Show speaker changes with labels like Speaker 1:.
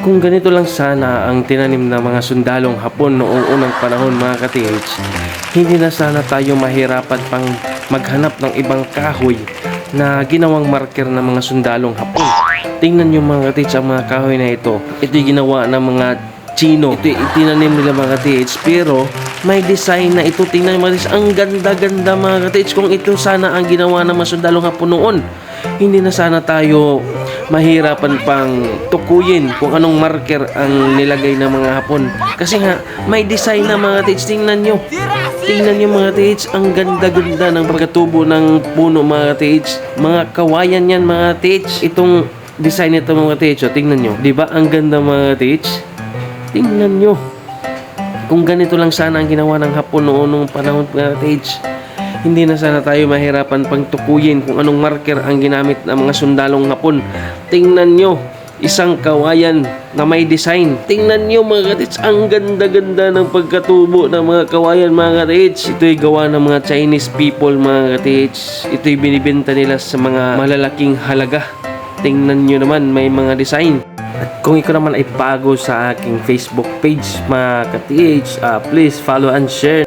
Speaker 1: Kung ganito lang sana ang tinanim ng mga sundalong Hapon noong unang panahon mga ka-TH, hindi na sana tayo mahirapan pang maghanap ng ibang kahoy na ginawang marker ng mga sundalong Hapon. Tingnan nyo mga ka-TH ang mga kahoy na ito. Ito'y ginawa ng mga Chino. Ito'y itinanim nila mga ka-TH, pero may design na ito. Tingnan nyo mga ka-TH, ang ganda-ganda mga ka-TH. Kung ito sana ang ginawa ng mga sundalong Hapon noon, hindi na sana tayo mahirapan pang tukuyin kung anong marker ang nilagay ng mga Hapon. Kasi nga, may design na mga tits. Tingnan nyo. Tingnan nyo mga tits. Ang ganda-ganda ng pagkatubo ng puno mga tits. Mga kawayan yan mga tits. Itong design nito mga tits. Tingnan nyo. Diba ang ganda mga tits? Tingnan nyo. Kung ganito lang sana ang ginawa ng Hapon noong panahon mga tits, hindi na sana tayo mahirapan pang tukuyin kung anong marker ang ginamit ng mga sundalong Hapon. Tingnan nyo, isang kawayan na may design. Tingnan nyo mga katits, ang ganda-ganda ng pagkatubo ng mga kawayan mga katits. Ito'y gawa ng mga Chinese people mga katits. Ito'y binibenta nila sa mga malalaking halaga. Tingnan nyo naman, may mga design. At kung ikaw naman ay bago sa aking Facebook page mga ka-TH, please follow and share.